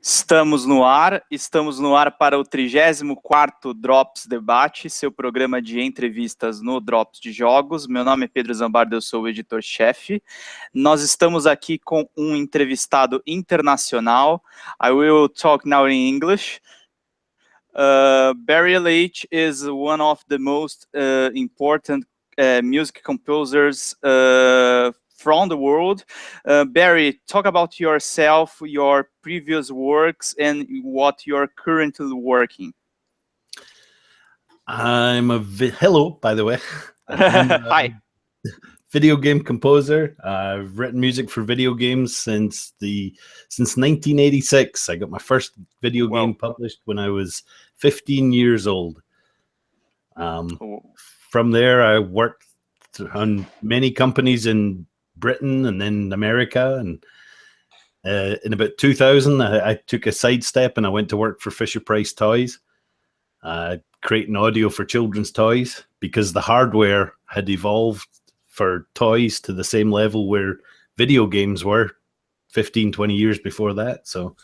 Estamos no ar para o 34º Drops Debate, seu programa de entrevistas no Drops de Jogos. Meu nome é Pedro Zambarda, eu sou o editor-chefe. Nós estamos aqui com um entrevistado internacional. I will talk now in English. Barry Leitch is one of the most important music composers from the world. Barry, talk about yourself, your previous works, and what you're currently working. Hello, by the way. Hi. Video game composer. I've written music for video games since 1986. I got my first video game published when I was 15 years old. From there, I worked on many companies in Britain and then America. And in about 2000, I took a sidestep and I went to work for Fisher-Price Toys, creating audio for children's toys, because the hardware had evolved for toys to the same level where video games were 15, 20 years before that. So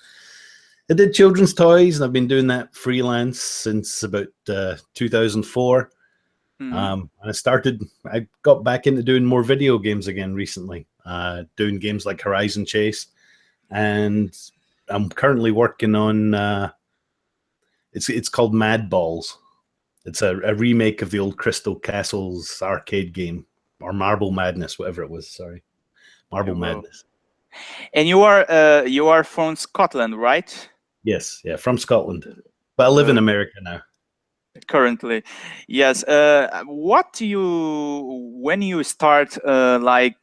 I did children's toys, and I've been doing that freelance since about 2004. I got back into doing more video games again recently, doing games like Horizon Chase, and I'm currently working on it's called Mad Balls. It's a remake of the old Crystal Castles arcade game, or Marble Madness, whatever it was. Sorry, Marble Madness. And you are from Scotland, right? Yes, yeah, from Scotland, but I live in America now. Currently, yes. When you start what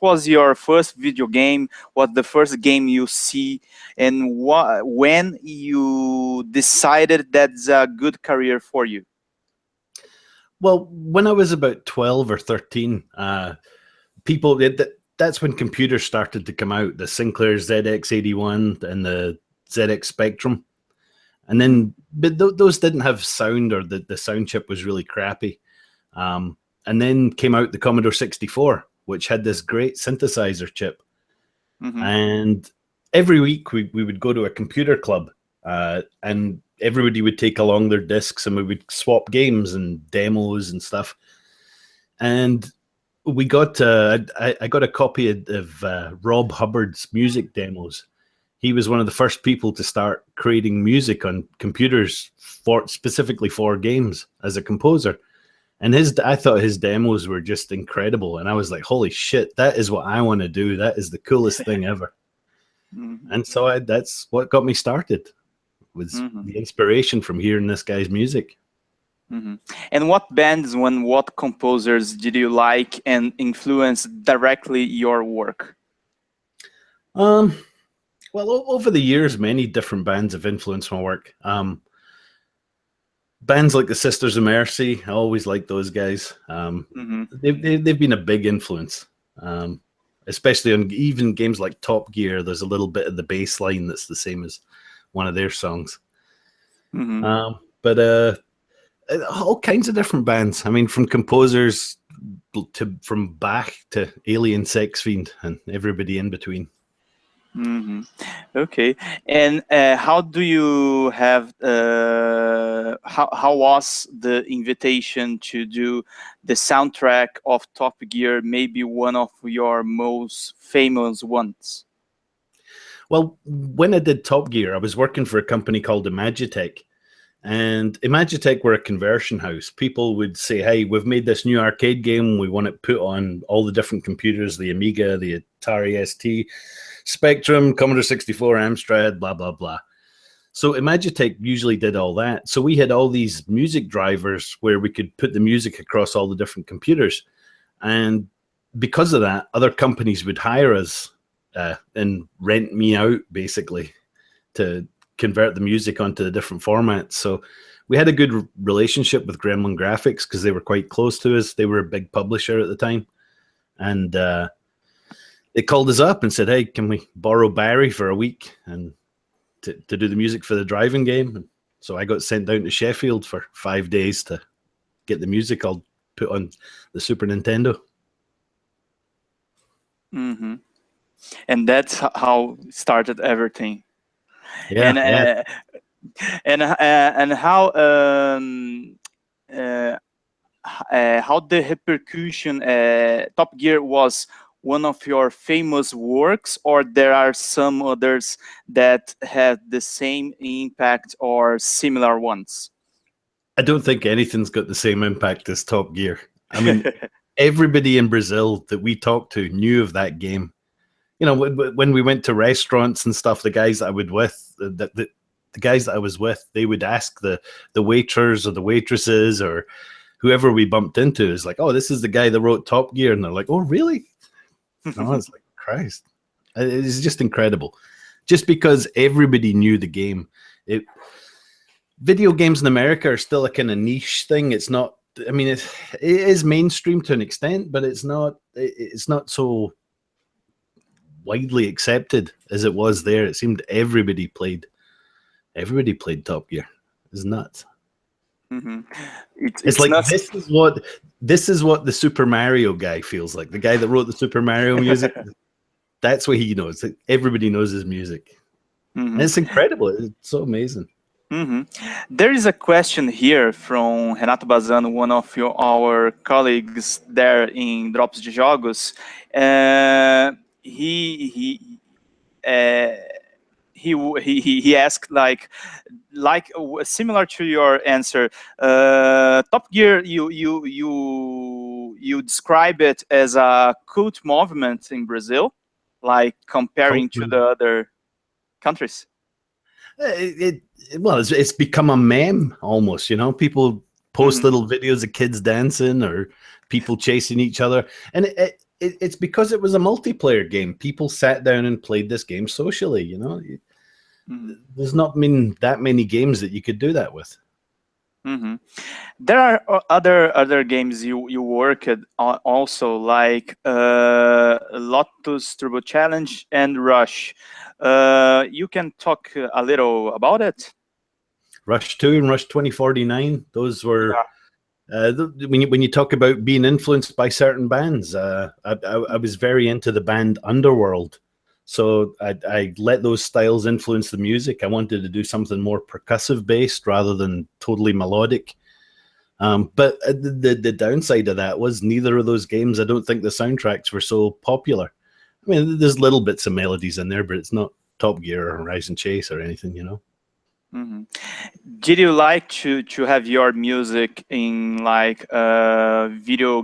was your first video game? What the first game you see, and when you decided that's a good career for you? Well, when I was about 12 or 13, that's when computers started to come out, the Sinclair ZX81 and the ZX Spectrum. And then, but those didn't have sound, or the sound chip was really crappy. And then came out the Commodore 64, which had this great synthesizer chip. And every week we would go to a computer club, and everybody would take along their discs, and we would swap games and demos and stuff. And we got I got a copy of Rob Hubbard's music demos. He was one of the first people to start creating music on computers specifically for games as a composer. And I thought his demos were just incredible. And I was like, holy shit, that is what I want to do. That is the coolest thing ever. And so that's what got me started, was the inspiration from hearing this guy's music. And what bands, what composers did you like and influence directly your work? Well, over the years, many different bands have influenced my work. Bands like the Sisters of Mercy, I always liked those guys. They've been a big influence, especially on even games like Top Gear. There's a little bit of the bass line that's the same as one of their songs. But all kinds of different bands. I mean, from composers from Bach to Alien Sex Fiend and everybody in between. Okay. And how do you have how was the invitation to do the soundtrack of Top Gear, maybe one of your most famous ones? Well, when I did Top Gear, I was working for a company called Imagitech. And Imagitech were a conversion house. People would say, hey, we've made this new arcade game. We want it put on all the different computers, the Amiga, the Atari ST, Spectrum, Commodore 64, Amstrad, blah, blah, blah. So Imagitech usually did all that. So we had all these music drivers where we could put the music across all the different computers. And because of that, other companies would hire us and rent me out, basically, to convert the music onto the different formats. So we had a good relationship with Gremlin Graphics because they were quite close to us. They were a big publisher at the time. And they called us up and said, hey, can we borrow Barry for a week and to do the music for the driving game? And so I got sent down to Sheffield for 5 days to get the music all put on the Super Nintendo. And that's how started everything. Yeah, yeah. And how the repercussion, Top Gear was one of your famous works, or there are some others that have the same impact or similar ones? I don't think anything's got the same impact as Top Gear. I mean, everybody in Brazil that we talked to knew of that game. You know, when we went to restaurants and stuff, the guys that I was with, they would ask the waiters or the waitresses or whoever we bumped into, is like, "Oh, this is the guy that wrote Top Gear," and they're like, "Oh, really?" No, it's like, Christ, it's just incredible. Just because everybody knew the game. Video games in America are still a kind of niche thing. It's not. I mean, it is mainstream to an extent, but it's not so widely accepted as it was there. It seemed everybody played Top Gear. It's nuts. Mm-hmm. It's like nuts. This is what the Super Mario guy feels like. The guy that wrote the Super Mario music. That's what he knows. Everybody knows his music. Mm-hmm. And it's incredible. It's so amazing. Mm-hmm. There is a question here from Renato Bazano, one of our colleagues there in Drops de Jogos. He asked, like similar to your answer, Top Gear, you describe it as a cult movement in Brazil, like comparing to the other countries. It's become a meme almost. You know, people post little videos of kids dancing or people chasing each other, and it's because it was a multiplayer game. People sat down and played this game socially. You know, there's not been that many games that you could do that with. Mm-hmm. There are other games you worked also, like Lotus Turbo Challenge and Rush. You can talk a little about it? Rush 2 and Rush 2049, those were... Yeah. When you talk about being influenced by certain bands, I was very into the band Underworld. So I let those styles influence the music. I wanted to do something more percussive based rather than totally melodic. But the downside of that was neither of those games, I don't think the soundtracks were so popular. I mean, there's little bits of melodies in there, but it's not Top Gear or Horizon Chase or anything, you know? Mm-hmm. Did you like to have your music in like video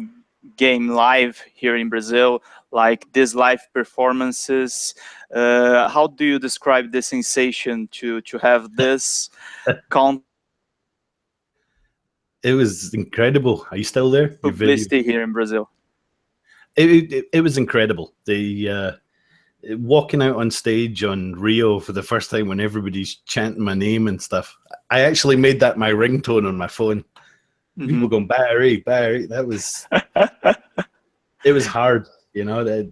game live here in Brazil, like these live performances? How do you describe the sensation to have this It was incredible. Are you still there? Publicity here in Brazil. It was incredible. Walking out on stage on Rio for the first time when everybody's chanting my name and stuff. I actually made that my ringtone on my phone. Mm-hmm. People going, Barry, Barry. That was, it was hard, you know.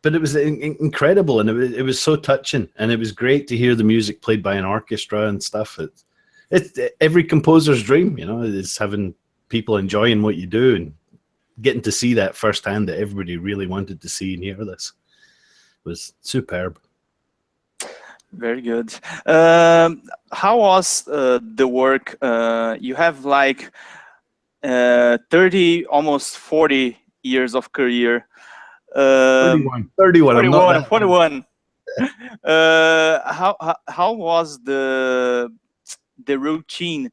But it was incredible, and it was so touching, and it was great to hear the music played by an orchestra and stuff. It's every composer's dream, you know, is having people enjoying what you do and getting to see that firsthand, that everybody really wanted to see and hear this. Was superb. Very good. How was the work? You have like 30, almost 40 years of career. 31. 41. How was the routine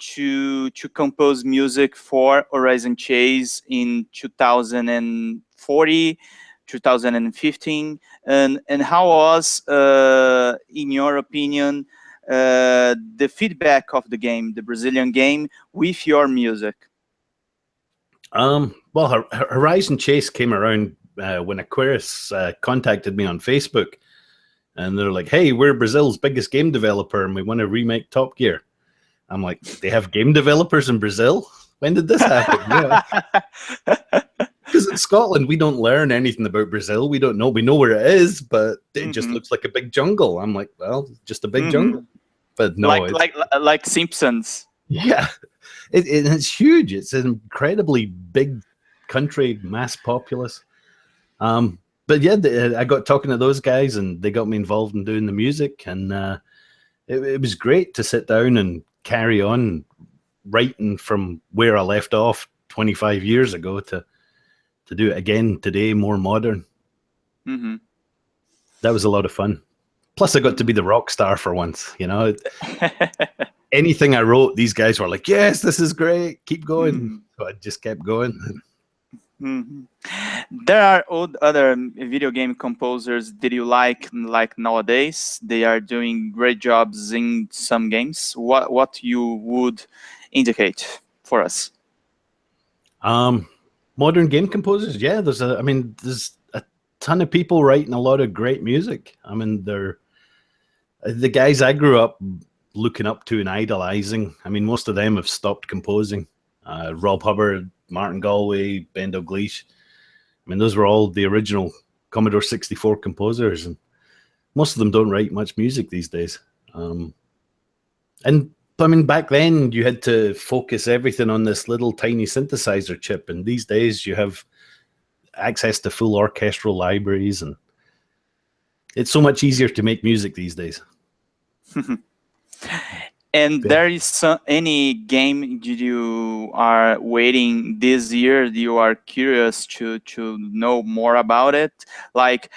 to compose music for Horizon Chase in 2040? 2015, and how was, in your opinion, the feedback of the game, the Brazilian game, with your music? Well, Horizon Chase came around when Aquarius contacted me on Facebook, and they're like, "Hey, we're Brazil's biggest game developer, and we want to remake Top Gear." I'm like, "They have game developers in Brazil? When did this happen?" Because in Scotland, we don't learn anything about Brazil. We don't know. We know where it is, but it just looks like a big jungle. I'm like, well, just a big jungle. But no, like Simpsons. Yeah, it's huge. It's an incredibly big country, mass populace. But but yeah, I got talking to those guys, and they got me involved in doing the music, and it was great to sit down and carry on writing from where I left off 25 years ago to do it again today, more modern. Mm-hmm. That was a lot of fun. Plus, I got to be the rock star for once. You know, anything I wrote, these guys were like, "Yes, this is great. Keep going." Mm-hmm. So I just kept going. Mm-hmm. There are other video game composers that you like nowadays. They are doing great jobs in some games. What you would indicate for us? Modern game composers, yeah. There's a ton of people writing a lot of great music. I mean, they're the guys I grew up looking up to and idolizing. I mean, most of them have stopped composing. Rob Hubbard, Martin Galway, Ben Dalglish. I mean, those were all the original Commodore 64 composers, and most of them don't write much music these days. And I mean, back then you had to focus everything on this little tiny synthesizer chip, and these days you have access to full orchestral libraries, and it's so much easier to make music these days. And there is any game you are waiting this year, you are curious to know more about it? Like,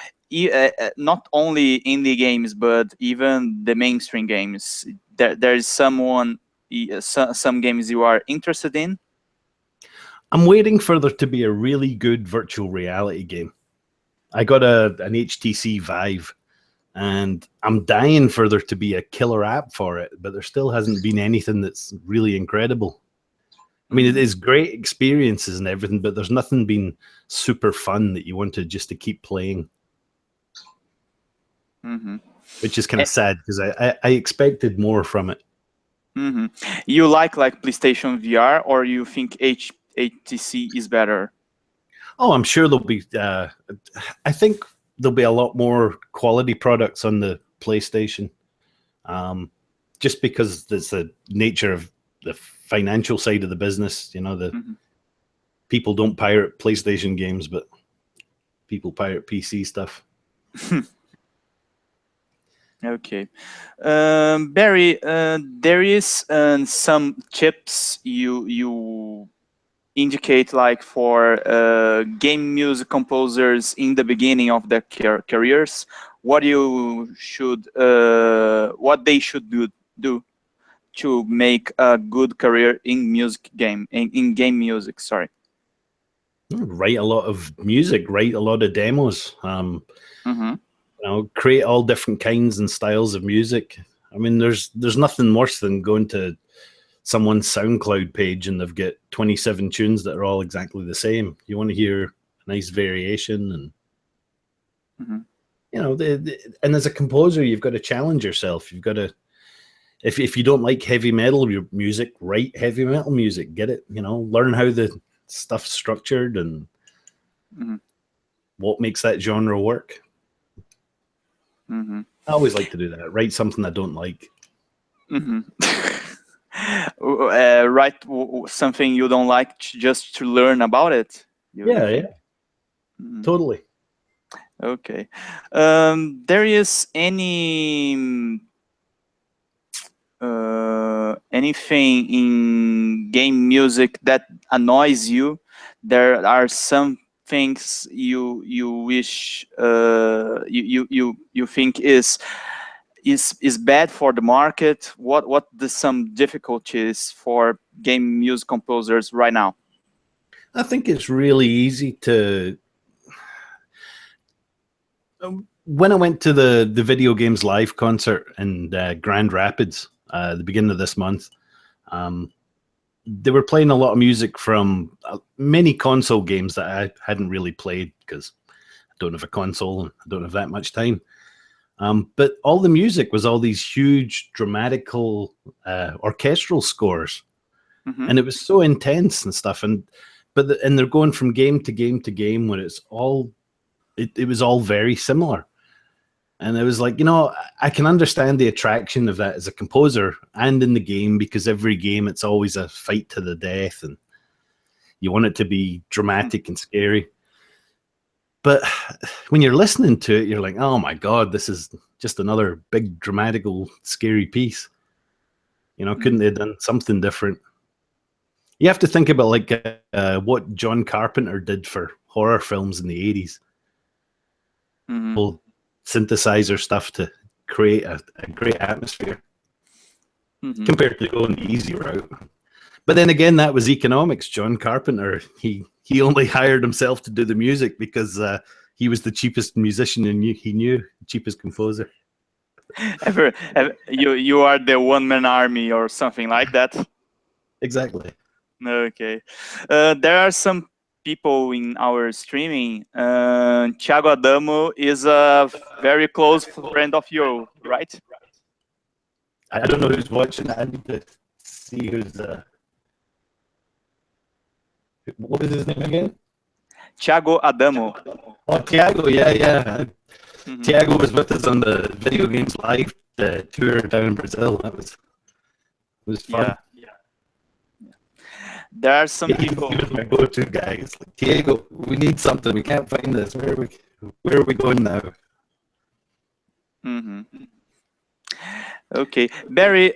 not only indie games, but even the mainstream games. There is some games you are interested in? I'm waiting for there to be a really good virtual reality game. I got an HTC Vive, and I'm dying for there to be a killer app for it, but there still hasn't been anything that's really incredible. I mean, it is great experiences and everything, but there's nothing been super fun that you wanted just to keep playing. Mm-hmm. Which is kind of sad, because I expected more from it. Mm-hmm. You like PlayStation VR, or you think HTC is better? Oh, I'm sure there'll be. I think there'll be a lot more quality products on the PlayStation, just because it's the nature of the financial side of the business. You know, people don't pirate PlayStation games, but people pirate PC stuff. Okay, Barry, there is some tips you indicate for game music composers in the beginning of their careers. What they should do to make a good career in game music. Sorry. Write a lot of music. Write a lot of demos. Mm-hmm. You know, create all different kinds and styles of music. I mean, there's nothing worse than going to someone's SoundCloud page and they've got 27 tunes that are all exactly the same. You want to hear a nice variation, and mm-hmm. you know, and as a composer, you've got to challenge yourself. You've got to, if you don't like heavy metal music, write heavy metal music. Get it, you know, learn how the stuff's structured and mm-hmm. what makes that genre work. Mm-hmm. I always like to do that. Write something I don't like. Mm-hmm. Write something you don't like just to learn about it. Yeah. Mm-hmm. Totally. Okay. There is anything in game music that annoys you? There are some things you wish you think is bad for the market. What some difficulties for game music composers right now? I think it's really easy to. When I went to the Video Games Live concert in Grand Rapids the beginning of this month, they were playing a lot of music from many console games that I hadn't really played because I don't have a console and I don't have that much time. But all the music was all these huge dramatical orchestral scores, mm-hmm. and it was so intense and stuff. And they're going from game to game to game when it's all it was all very similar. And it was like, you know, I can understand the attraction of that as a composer and in the game, because every game it's always a fight to the death and you want it to be dramatic and scary. But when you're listening to it, you're like, oh my God, this is just another big, dramatical, scary piece. You know, couldn't they have done something different? You have to think about like what John Carpenter did for horror films in the 80s. Synthesizer stuff to create a great atmosphere compared to going the easy route. But then again, that was economics. John Carpenter, he only hired himself to do the music because he was the cheapest musician and he knew, cheapest composer. You are the one-man army or something like that? Exactly. Okay. There are some people in our streaming. Thiago Adamo is a very close friend of yours, right? I don't know who's watching. I need to see who's... what is his name again? Thiago Adamo. Oh, Thiago, yeah. Thiago was with us on the Video Games Live tour down in Brazil. That was fun. Yeah. There are some people. He was my go-to guy. It's like, Thiago, we need something. We can't find this. Where are we going now? Okay, Barry.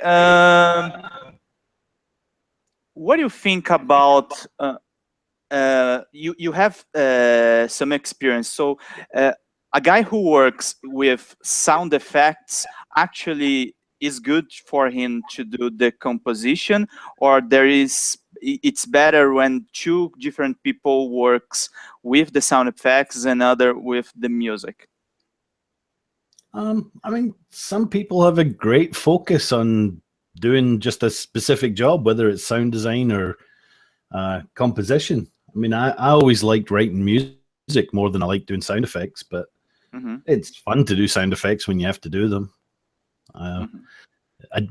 What do you think about? You have some experience, so a guy who works with sound effects actually is good for him to do the composition, or it's better when two different people works with the sound effects and other with the music? I mean, some people have a great focus on doing just a specific job, whether it's sound design or composition. I mean, I always liked writing music more than I like doing sound effects, but it's fun to do sound effects when you have to do them.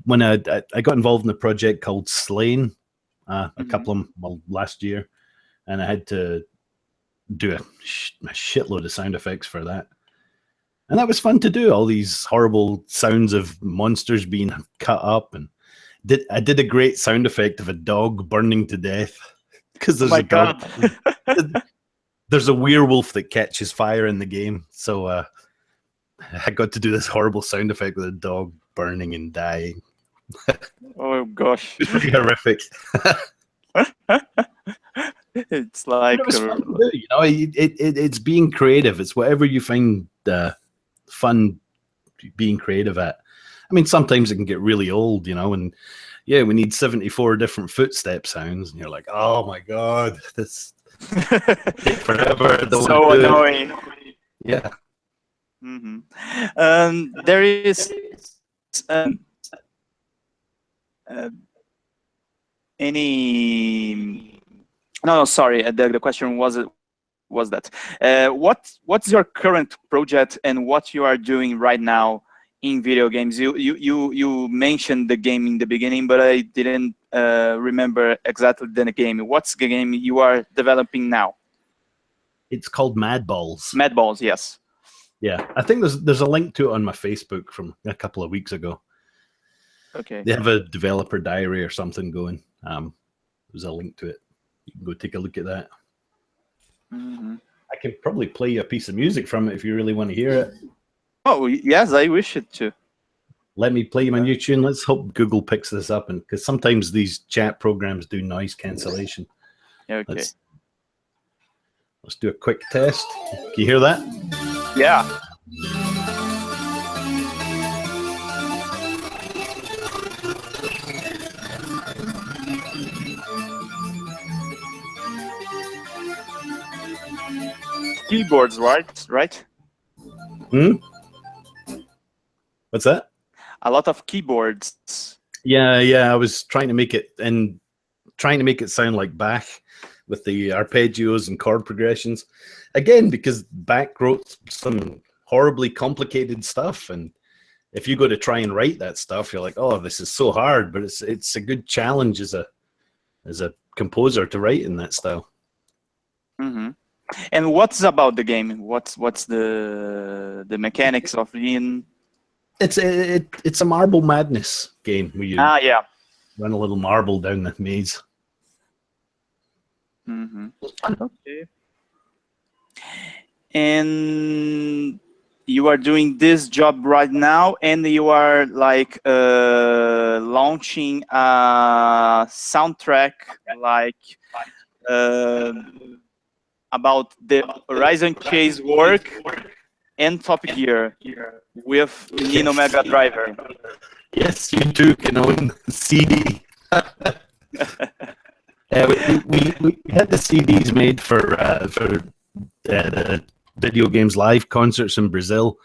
When I got involved in a project called Slain last year, and I had to do a shitload of sound effects for that. And that was fun to do, all these horrible sounds of monsters being cut up. And I did a great sound effect of a dog burning to death. Because there's dog. There's a werewolf that catches fire in the game. So I got to do this horrible sound effect with a dog burning and dying. Oh, gosh. It's pretty horrific. It's like... It was fun to do, you know, it's being creative. It's whatever you find... fun being creative at. I mean, sometimes it can get really old, you know, and yeah, we need 74 different footstep sounds, and you're like, oh my God, this take forever. So annoying. Yeah. There is any... No, sorry, the question was that what's your current project and what you are doing right now in video games? You mentioned the game in the beginning, but I didn't remember exactly the game. What's the game you are developing now? It's called Mad Balls. Mad Balls, yes. Yeah, I think there's a link to it on my Facebook from a couple of weeks ago. Okay. They have a developer diary or something going. There's a link to it. You can go take a look at that. I can probably play you a piece of music from it if you really want to hear it. Oh, yes, I wish it to. Let me play you my new tune. Let's hope Google picks this up, and because sometimes these chat programs do noise cancellation. Okay. Let's do a quick test. Can you hear that? Yeah. Keyboards, right? What's that? A lot of keyboards. Yeah. I was trying to make it sound like Bach with the arpeggios and chord progressions. Again, because Bach wrote some horribly complicated stuff, and if you go to try and write that stuff, you're like, oh, this is so hard. But it's a good challenge as a composer to write in that style. And what's about the game? What's the mechanics of in? It's a marble madness game where you run a little marble down the maze. Okay. and you are doing this job right now, and you are like launching a soundtrack like about the Horizon Chase work and Top Gear with Nino Mega Driver. Yes, you took an own CD. We had the CDs made for the video games live concerts in Brazil,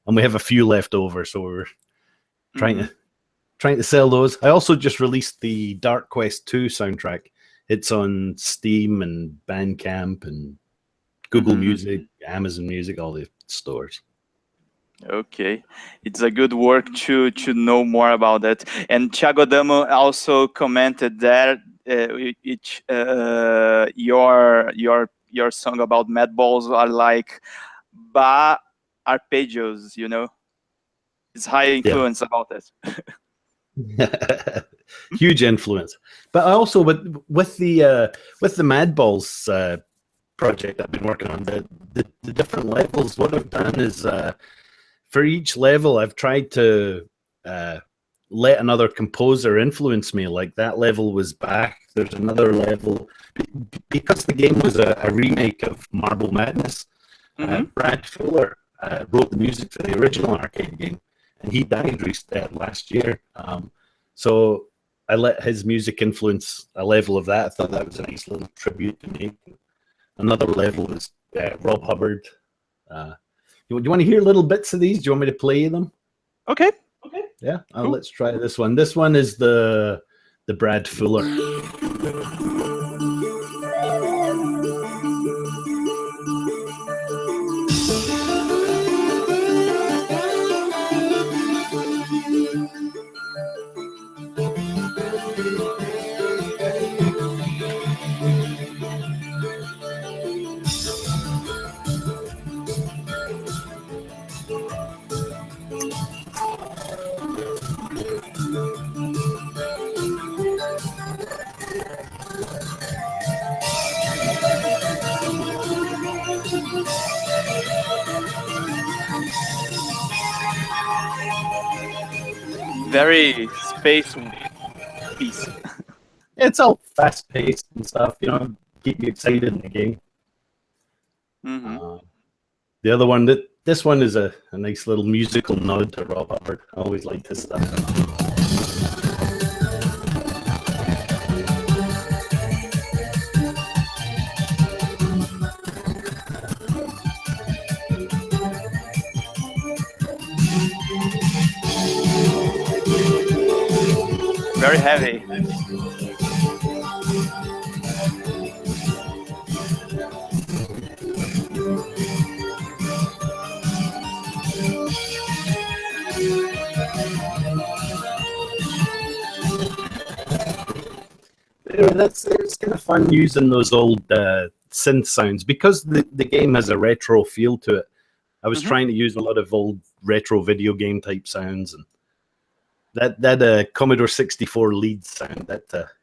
and we have a few left over, so we're trying to sell those. I also just released the Dark Quest 2 soundtrack. It's on Steam and Bandcamp and Google Music, Amazon Music, all the stores. Okay, it's a good work to know more about that. And Thiago Damo also commented that your song about Mad Balls are like ba arpeggios, you know. It's high influence about this. Huge influence. But also with the Mad Balls project I've been working on, the different levels, what I've done is for each level I've tried to let another composer influence me. Like that level was Bach. There's another level because the game was a remake of Marble Madness. Brad Fuller wrote the music for the original arcade game, and he died last year. So I let his music influence a level of that. I thought that was a nice little tribute to me. Another level was Rob Hubbard. Do you want to hear little bits of these? Do you want me to play them? Okay. Yeah, cool. Let's try this one. This one is the Brad Fuller. Very space piece. It's all fast paced and stuff, you know, keep you excited in the game. The other one, this one is a nice little musical nod to Rob Hubbard. I always like his stuff. Very heavy. It's kind of fun using those old synth sounds because the game has a retro feel to it. I was trying to use a lot of old retro video game type sounds, and that Commodore 64 lead sound,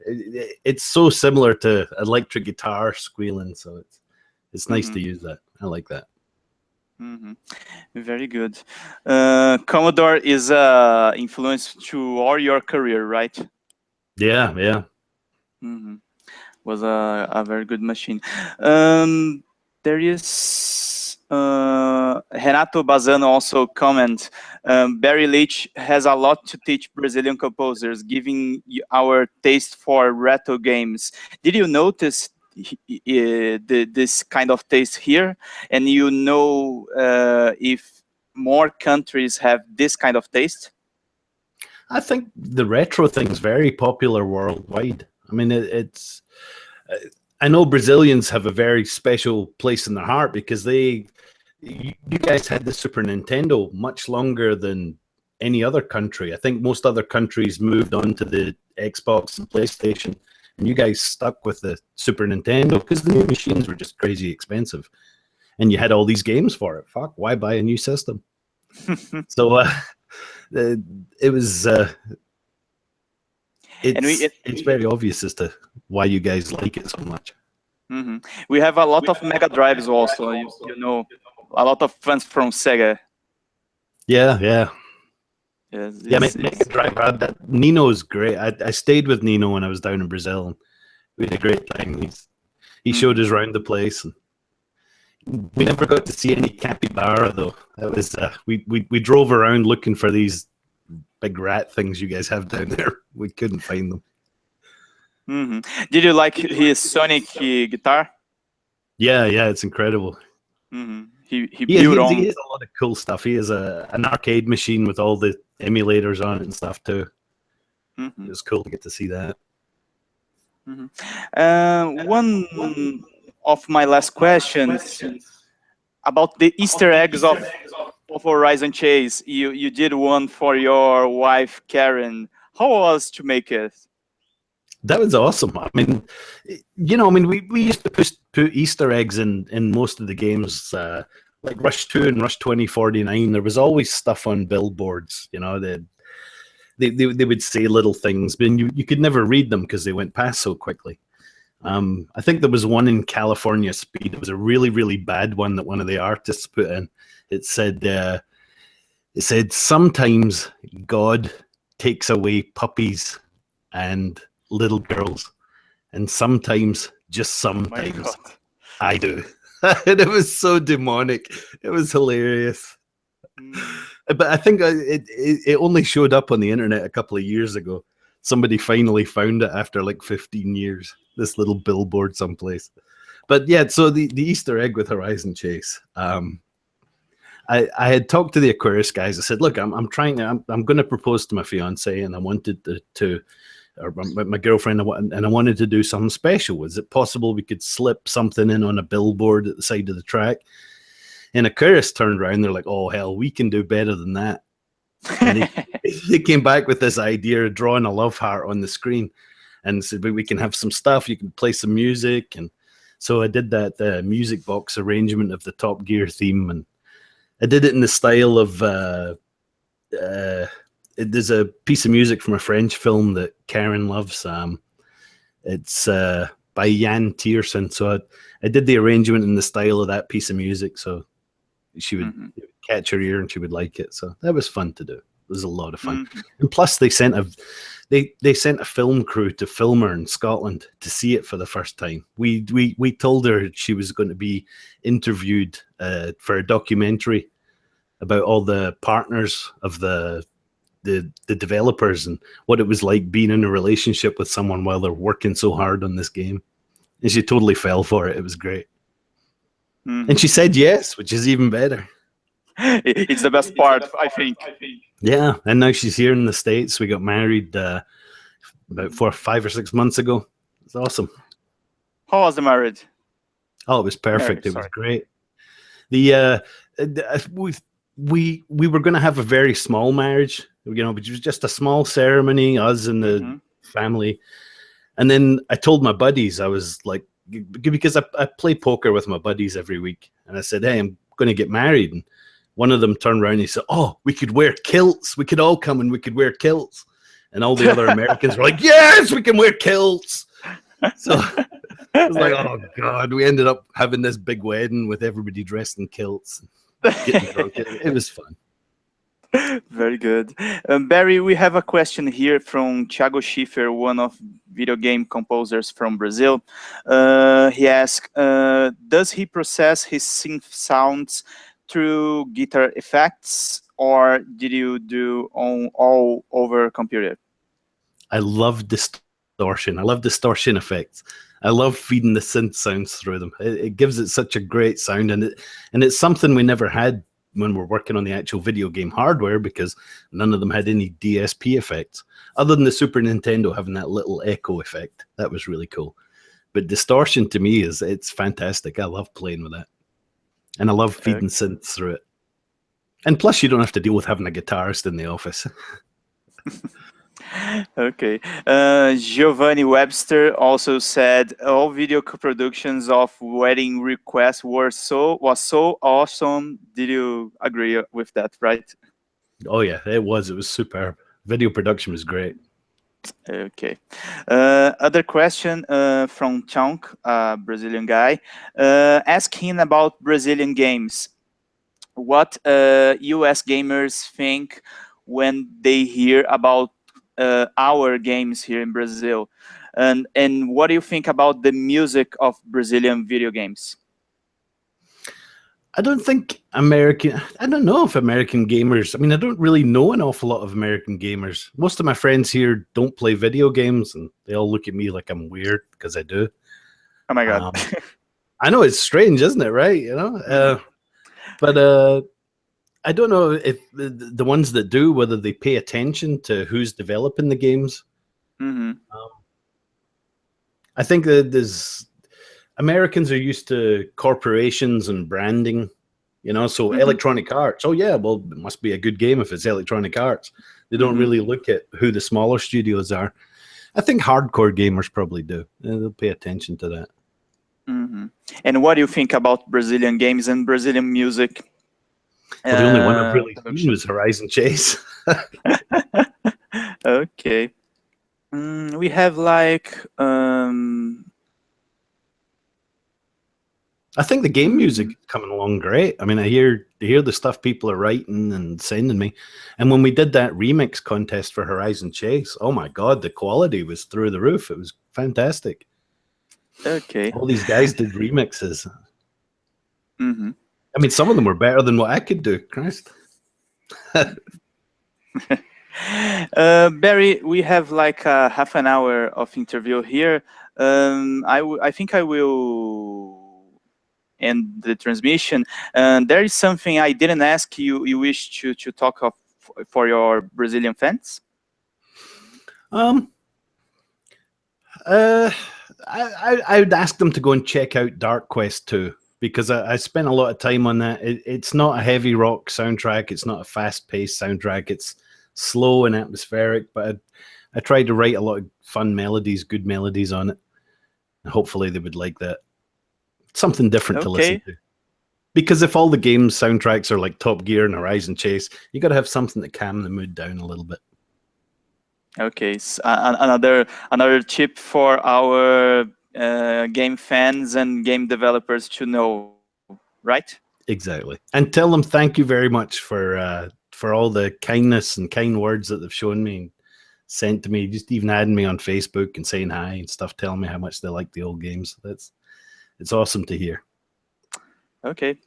it's so similar to electric guitar squealing, so it's nice to use that. I like that. Very good. Commodore is influence to all your career, right? Yeah. Was a very good machine. There is Renato Bazano also comment. Barry Leitch has a lot to teach Brazilian composers, giving our taste for retro games. Did you notice this kind of taste here? And you know if more countries have this kind of taste? I think the retro thing is very popular worldwide. I mean, it's. I know Brazilians have a very special place in their heart because you guys had the Super Nintendo much longer than any other country. I think most other countries moved on to the Xbox and PlayStation, and you guys stuck with the Super Nintendo because the new machines were just crazy expensive, and you had all these games for it. Fuck, why buy a new system? So it was. It's very obvious as to why you guys like it so much. We have a lot of Mega Drives also, you know. a lot of fans from Sega. Yeah, yeah. Yes, Yeah, Mega Drive had that. Nino's great. I stayed with Nino when I was down in Brazil, and we had a great time. He showed us around the place, and we never got to see any capybara though. That was we drove around looking for these big rat things you guys have down there. We couldn't find them. Did you like his Sonic guitar? Yeah, yeah, it's incredible. He He built has on. a lot of cool stuff. He has an arcade machine with all the emulators on it and stuff too. It was cool to get to see that. One of my last questions about the Easter eggs of Horizon Chase. You did one for your wife Karen. How was to make it? That was awesome. I mean, we used to put Easter eggs in most of the games, like Rush 2 and Rush 2049. There was always stuff on billboards. They would say little things, but you could never read them because they went past so quickly. I think there was one in California Speed. It was a really, really bad one that one of the artists put in. It said sometimes God takes away puppies and little girls, and sometimes, just sometimes, I do. And it was so demonic. It was hilarious. But I think it only showed up on the internet a couple of years ago. Somebody finally found it after like 15 years, this little billboard someplace. But yeah, so the Easter egg with Horizon Chase. I had talked to the Aquarius guys. I said, look, I'm going to propose to my fiance, and I wanted or my girlfriend, and I wanted to do something special. Is it possible we could slip something in on a billboard at the side of the track? And Aquarius turned around. They're like, oh, hell, we can do better than that. And they came back with this idea of drawing a love heart on the screen and said, we can have some stuff. You can play some music. And so I did that music box arrangement of the Top Gear theme. And I did it in the style of there's a piece of music from a French film that Karen loves. It's by Jan Tiersen. So I did the arrangement in the style of that piece of music. So she would catch her ear and she would like it. So that was fun to do. It was a lot of fun. And plus they sent a film crew to film her in Scotland to see it for the first time. We told her she was going to be interviewed for a documentary about all the partners of the developers and what it was like being in a relationship with someone while they're working so hard on this game. And she totally fell for it. It was great. And she said yes, which is even better. It's the best part, I think. Yeah, and now she's here in the States. We got married about 5 or 6 months ago. It's awesome. How was the marriage? Oh, it was perfect. It was great. We were going to have a very small marriage, which was just a small ceremony, us and the family. And then I told my buddies, I was like, because I play poker with my buddies every week, and I said, hey, I'm going to get married. And one of them turned around and he said, oh, we could wear kilts. We could all come and we could wear kilts. And all the other Americans were like, yes, we can wear kilts. So I was like, oh, God. We ended up having this big wedding with everybody dressed in kilts, getting drunk. It was fun. Very good. Barry, we have a question here from Thiago Schiffer, one of video game composers from Brazil. He asked, does he process his synth sounds through guitar effects, or did you do all over computer? I love distortion. I love distortion effects. I love feeding the synth sounds through them. It gives it such a great sound, and it's something we never had when we're working on the actual video game hardware, because none of them had any DSP effects other than the Super Nintendo having that little echo effect. That was really cool. But distortion to me it's fantastic. I love playing with that. And I love feeding synths through it. And plus you don't have to deal with having a guitarist in the office. Okay. Giovanni Webster also said all video productions of Wedding Request was so awesome. Did you agree with that, right? Oh yeah, it was superb. Video production was great. Okay. Other question from Chonk, Brazilian guy, asking about Brazilian games. what US gamers think when they hear about our games here in Brazil, and what do you think about the music of Brazilian video games? I don't think I don't know if American gamers, I mean, I don't really know an awful lot of American gamers. Most of my friends here don't play video games, and they all look at me like I'm weird because I do. Oh my God. I know it's strange, isn't it? Right? You know, but I don't know if the ones that do, whether they pay attention to who's developing the games. I think that Americans are used to corporations and branding, you know, so Electronic Arts. Oh yeah, well, it must be a good game if it's Electronic Arts. They don't really look at who the smaller studios are. I think hardcore gamers probably do. They'll pay attention to that. And what do you think about Brazilian games and Brazilian music? Well, the only one I've really seen was Horizon Chase. Okay. We have like... I think the game music is coming along great. I mean, I hear the stuff people are writing and sending me. And when we did that remix contest for Horizon Chase, oh my God, the quality was through the roof. It was fantastic. Okay. All these guys did remixes. I mean, some of them were better than what I could do. Christ. Barry, we have like half an hour of interview here. I think I will end the transmission. There is something I didn't ask you. You wish to talk of for your Brazilian fans? I would ask them to go and check out Dark Quest 2, because I spent a lot of time on that. It's not a heavy rock soundtrack. It's not a fast-paced soundtrack. It's slow and atmospheric, but I tried to write a lot of fun melodies, good melodies on it. Hopefully they would like that. Something different to listen to. Because if all the games soundtracks are like Top Gear and Horizon Chase, you got to have something to calm the mood down a little bit. Okay, so another tip for our game fans and game developers to know, right? Exactly. And tell them thank you very much for all the kindness and kind words that they've shown me and sent to me, just even adding me on Facebook and saying hi and stuff, telling me how much they like the old games. It's awesome to hear. Okay.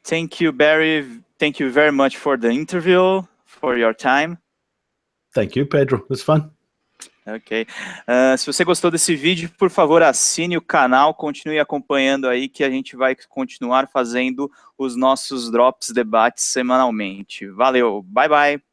Thank you, Barry. Thank you very much for the interview, for your time. Thank you, Pedro. It was fun. Ok. Se você gostou desse vídeo, por favor, assine o canal, continue acompanhando aí que a gente vai continuar fazendo os nossos Drops Debates semanalmente. Valeu, bye bye!